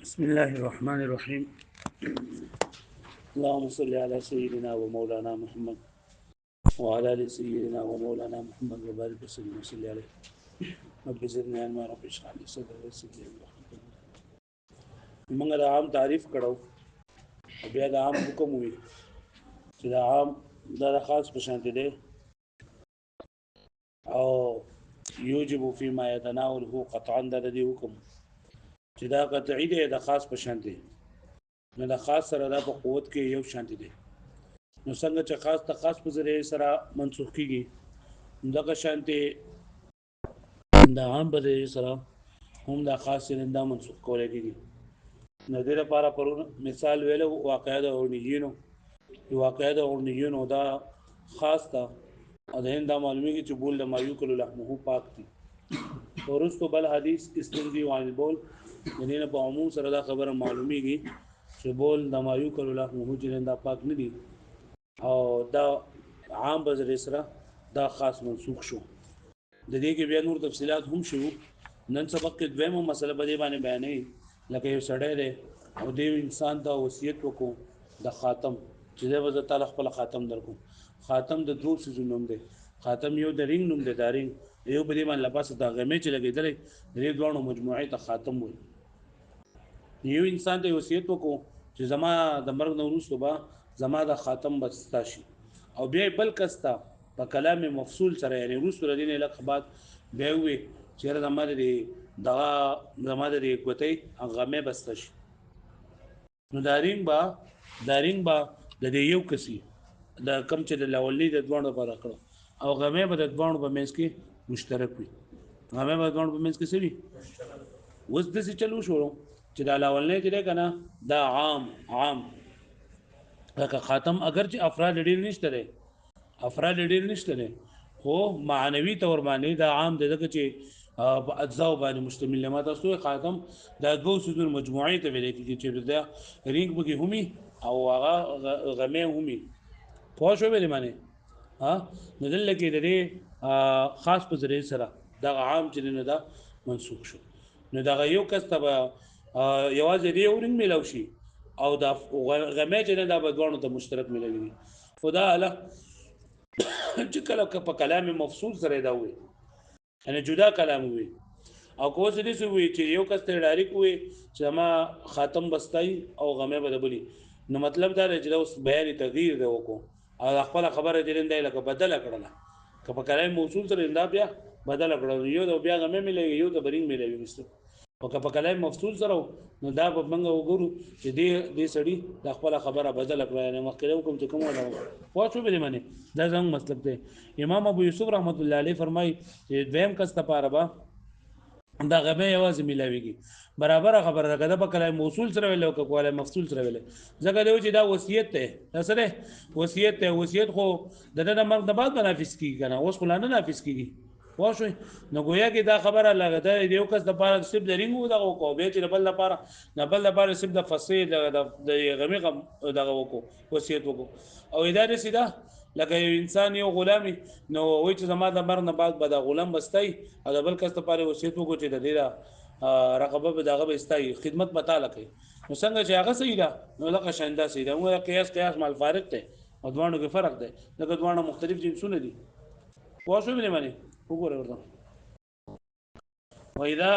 بسم الله الرحمن الرحيم. اللهم صل على سيدنا ومولانا محمد وعلى ال سيدنا ومولانا محمد وبارك وسلم وصل عليه. رب زدني علما رب اشرح لي صدري ويسر لي امري. موږ د عام تعریف کړو بیا د عام حکم وي چې د عام د خاص په شان دی او یوجب فيما يتناوله قطعا د دې حکم چې دا قطعي دی د خاص په شان دی نه د خاص سره د قوت کې یو شان دی نو څنګه چې خاص ته خاص په ذریعه سره منسوخ کیږي دغه شانتي د عام په ذریعه سره هم د خاص سره منسوخ کولای کیږي نو د لپاره پرون مثال ویلو واقعه د اورنیونو دا خاص ته او د هند معلومیږي چې بول د مایو کلو لحمه پاک دي ورستو بل حدیث استنجی وان البول یعنی په عموم سره دا خبره معلومیږي چې بول د مایو کلو لحمه چې دا پاک نه دي او دا عام بذریعه سره دا خاص منسوخ شو د دې کې بیا نور تفصيلات هم شو نن سبق کې دویمه مسله په دې باندې بیانې لکه یو سړی دی او د انسان ته وصیت وکړو د خاتم چې د وزت تعالی خپل خاتم درکو خاتم د دوه سيزونو نوم دی خاتم یو د رینګ نوم دی دا رینګ یو په دې باندې لپاسه دا غمې چې لګېدلې درې دوه مجموعه ته خاتم وي یو انسان ته وصیت وکړو چې زما د مرګ نه وروسته به زما د خاتم بستا شي او بیا بل کستا په کلام مفصول سره یعنی وروسته دین لک بعد بیا وي چې زما د کوتې غمې بستا شي نو دارین با د یو کسي د کم چې د لولې د دوانو لپاره کړو او غمې به د دوانو په منځ کې مشترک وي غمې به د دوانو په منځ کې سوي وس د څه چلو شو چې د لولې چې کنه دا عام لکه خاتم اگر چې افراد ډیر نشته لري خو معنوي تور باندې دا عام دغه چې په اجزاء باندې مشتمل لمه تاسو خاتم دا دوه سوزن مجموعه ته ویل کېږي چې دا رینګ بګي همي او هغه غمه همي پوه شو ویل معنی ها نو دلته کې د خاص په ذریعہ سره دا عام چې نه دا منسوخ شو نو دا یو کس ته یوازې دی ورنګ ملو شي او دا غمه چې نه دا بدوانو ته مشترک ملوي خدا الله چې کله په کلام مفصول سره دا وي ان جدا کلام وي او کوڅ دې سو وي چې یو کس ته ډایرک وي چې ما خاتم بستای او غمه بدبلی نو مطلب دا چې اوس بیان تغییر دی وکړو او خپل خبره دې نه لکه بدل کړله که په کلام موصول سره انده بیا بدل کړو یو د بیا غمه ملي یو د برینګ ملي وستو او که په کلام مفصول سره نو دا به موږ وګورو چې دې سړی د خپل خبره بدل کړه نه مخکې کوم چې کوم ولا واچو به معنی دا څنګه مطلب دی امام ابو یوسف رحمت الله علیه فرمای چې دویم کس ته پاره با دا غمه یوازې ملاويږي برابر خبره ده کده په کلام موصول سره ویل او کله مفصول سره ویل ځکه دی چې دا وصیت ته سره وصیت خو د مرګ د بعد نافذ کیږي کنه اوس خو نه نافذ کیږي واښوي نو گویا کې دا خبره لګه د یو کس د پاره سب درینګو دغه کو به چې بل لپاره سب د فصیل د غمی دغه وکړو وصیت وکړو او ادارې سیده لکه یو انسان یو غلامي نو وای چې زما د مرګ نه بعد به د غلام بستای او د بل کس لپاره وصیت وکړو چې د دې رقبه به دغه بستای خدمت متعلق نو څنګه چې هغه صحیح ده نو لکه شاندا صحیح ده نو قیاس مال فارق ده او دوانو کې فرق ده لکه دوانو مختلف جنسونه دي واښوي به معنی وګوره ورته واذا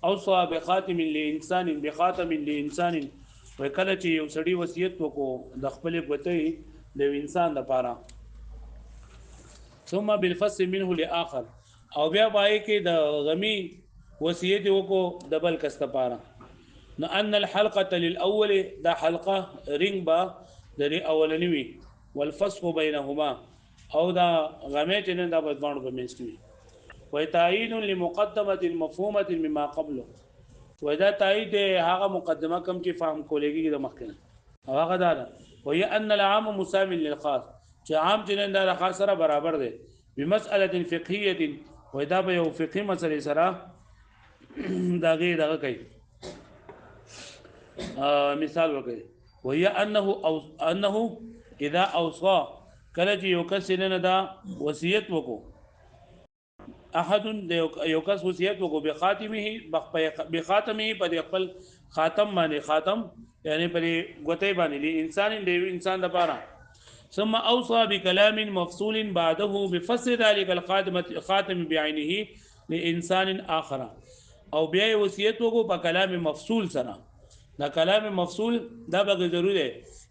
اوصى بخاتم لانسان وکله چې یو سړی وصیت وکړو د خپل غوتې د انسان لپاره ثم بالفصل منه لاخر او بیا پای کې د غمی وصیت وکړو د بل کس لپاره نو ان الحلقه للاول دا حلقه رنگ با د اولنی وی والفسخ بينهما او دا غمی چې نه دا بدوانو په منځ کې وتعيين لمقدمه مفهومه مما قبله ودا تایید هغه مقدمه کم چې فهم کولېږي د مخکنه او هغه دا وهي ان العام مساوي للخاص چې عام چې نه د خاص سره برابر دی بمساله فقهيه ودا به یو فقهي مسله سره دغه کوي مثال وکړي وهي انه اذا اوصى کله چې یو کس نه دا وصیت وکړو احد یو کس وصیت وکړو بخاتمه په خپل خاتم باندې خاتم یعنی په غوتې باندې انسان دی انسان د پاره ثم اوصى بكلام مفصول بعده بفسر ذلك الخاتم بعينه لانسان اخر او بیا وصیت وکړو په کلام مفصول سره دا کلام مفصول دا به ضروري دی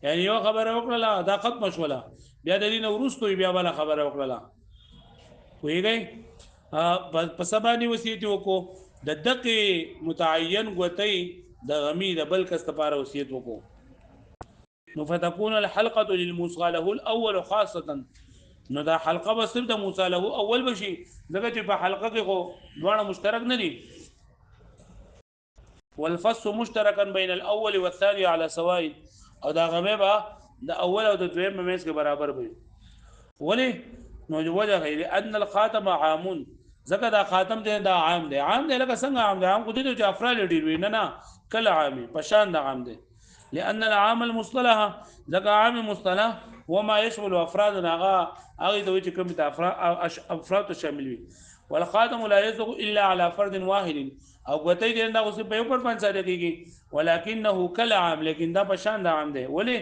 یعنی یو خبره وکړه دا ختم شوله بیا د دې ورستو بیا بل خبره وکړه ویږي په سبانی وصیت وکړو د دقه متعین غوتې د غمی د بل کس لپاره وصیت وکړو نو فتكون الحلقه للموصى له الاول خاصه نو دا حلقه به صرف د موصى له اول بشي دغه چې په حلقه کې خو دوه مشترک نه دي والفص مشتركا بين الاول والثاني على سواء او دا غمه به د اول او د دویم مېس کې برابر وي ولی نو وجه غیر ان الخاتم عام زکه دا خاتم دی دا عام دی لکه څنګه عام دی عام کو دي چې افراد ډیر وي نه کله عامي پشان دا عام دی لان العام المصطلح زکه عام مصطلح وما يشمل افراد هغه د وجه کوم افراد شامل وي والخاتم لا يصدق الا على فرد واحد او غوتې دې دا اوس په یو پر باندې ساده کیږي ولكنه كالعام لیکن دا پشان دا عام دی ولی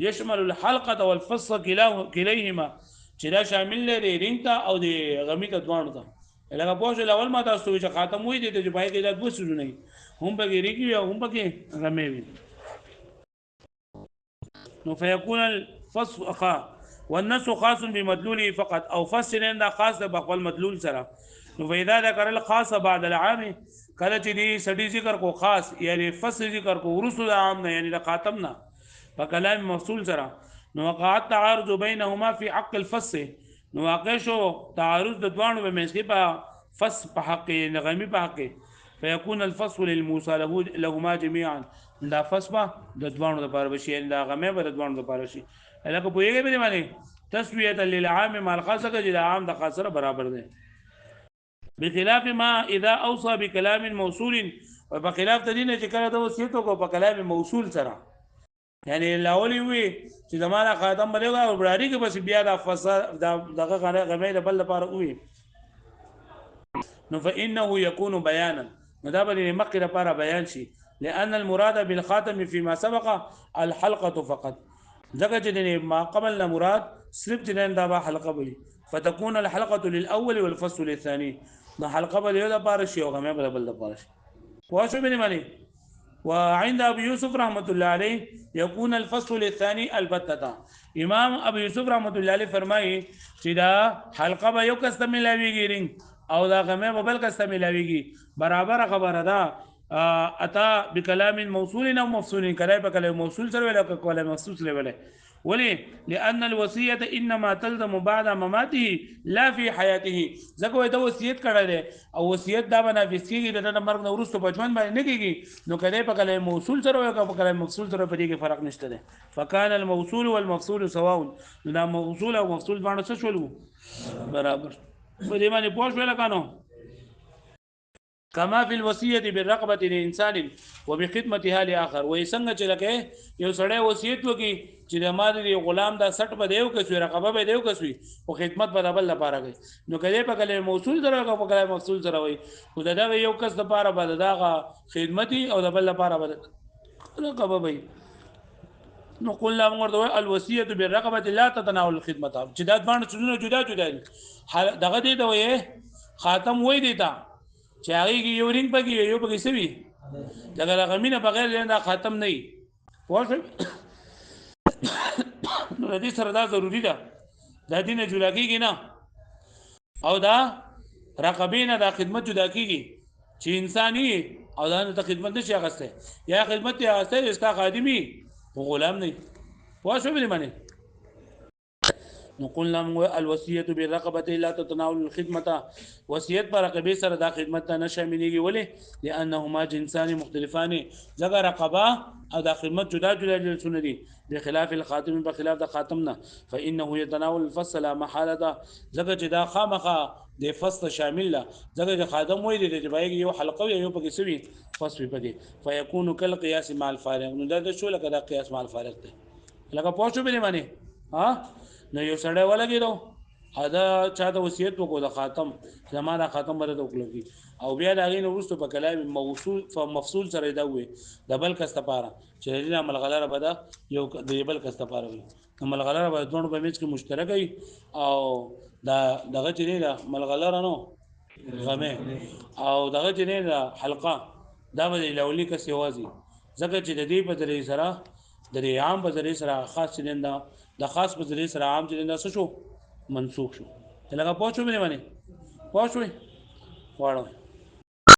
يشمل الحلقه والفص كليهما چې دا شامل لري رینګ او د غمی ته دوانو ته لکه پوه شو اول ما تاسو چې خاتم وې دي چې پای کې دا دوه سونه هم په ګری کې او هم په کې غمې وي نو فيكون الفص اخا والنص خاص بمدلوله فقط او فصل دا خاص د بخل مدلول سره نو فاذا ذكر الخاص بعد العام کله چې دی سړي ذکر کو خاص یعنی فصل ذکر کو ورسو د عام نه یعنی د خاتم نه په کلام مفصول سره نو وقعت تعارض بينهما في حق الفص نو واقع شو تعارض د دوانو په منځ کې په فص په حق نغمی په حق فيكون الفصل للموصى لهما جميعا دا فص په د دوانو لپاره بشي دا غمه په د دوانو لپاره شي لکه په یوه باندې باندې تسویه للعام مع الخاص کې د عام د خاص سره برابر دی بخلاف ما اذا اوصى بكلام موصول وبخلاف تدین چې کله د وصیت کو په کلام موصول سره یعنی لاولي وي چې زمانہ خاتم بلغه او براری کې بس بیا د فصل دغه غمه د بل لپاره وي نو فانه يكون بيانا دا به مخکې لپاره بیان شي لان المراد بالخاتم فيما سبق الحلقه فقط ځکه چې ما قبل مراد صرف جنان دا حلقه وي فتكون الحلقه للاول والفصل للثاني دا حلقه به یو د پاره شي او غمه به بل د پاره شي واښو به معنی وعند ابو يوسف رحمه الله عليه يكون الفصل الثاني البتة امام ابو يوسف رحمه الله عليه فرمایي چې دا حلقه به یو کس ته ملاويږي رنګ او دا غمه به بل کس ته ملاويږي برابر خبره ده اتا بكلام موصول او مفصول کله په کلام موصول سره ولا کلام مفصول سره ولا ولي لان الوصيه انما تلزم بعد مماته لا في حياته زکه دا وصیت کړه ده او وصیت دا بنافس کیږي د مرګ نو ورسته بچمن باندې نه کیږي نو کله په کلام موصول سره او په کلام مفصول سره په دې کې فرق نشته ده فكان الموصول والمفصول سواء دا موصول او مفصول باندې څه شول برابر په دې باندې پوښ ویل کانو كما في الوصيه بالرقبه للانسان وبخدمتها لاخر وې څنګه چې لکه یو سړی وصیت وکي چې د ماده غلام دا 60 په دیو کې رقبه به دیو کې او خدمت په بل لپاره کوي نو کله په کله موصول سره او په کله مفصول سره وي خو دا یو کس لپاره به دغه خدمتي او د بل لپاره به رقبه وي نو قل لا مرده الوصيه بالرقبه لا تتناول الخدمه چې دا باندې څونه جدا دي دغه دی ته وي خاتم وای دی تا چې هغه یو رنګ پکې یو پکې سوي دغه غمینه بغیر دا خاتم نه وي واښه نو دې سره دا ضروری ده دا دینه جدا کیږي نه او دا رقبینه دا خدمت جدا کیږي چې انساني او دا ته خدمت نشي غسته یا خدمت یې غسته استا خادمي غلام نه واښه به معنی نقول لهم الوصيه بالرقبه لا تتناول الخدمه وصيت پر رقبه سره دا خدمت نه شاملېږي ولې لانهما جنسان مختلفان ځکه رقبه او دا خدمت جدا جدا جنسونه دي بخلاف الخاتم بخلاف د خاتم نه فانه يتناول الفصل محاله ځکه چې دا خامخه د فصل شامل ده ځکه چې خاتم وایي چې باید یو حلقه یو پکې سوي فصل پدې فيكون كالقياس مع الفارق نو دا شو لکه دا قياس مع الفارق ده لکه پوښتنه به معنی ها نو یو سړی ولګیدو دا چاته وصیت وکړو د خاتم زمانہ خاتم مرته وکړو کی او بیا دا غین وروسته په کلام موصول مفصول سره دا وي د بل کس لپاره چې دې عمل غلره بده یو د بل کس لپاره وي عمل غلره به دوه په میچ کې مشترک وي او دا دغه چې نه ملغلره نو غمه او دغه چې نه حلقه دا به لولي کس یوازي ځکه چې د دې په ذریعہ سره د عام په ذریعہ سره خاص چلنده د خاص په ذریعہ سره عام چلنده څه شو منسوخ شو لکه پوه شو مې باندې پوه شوې واړو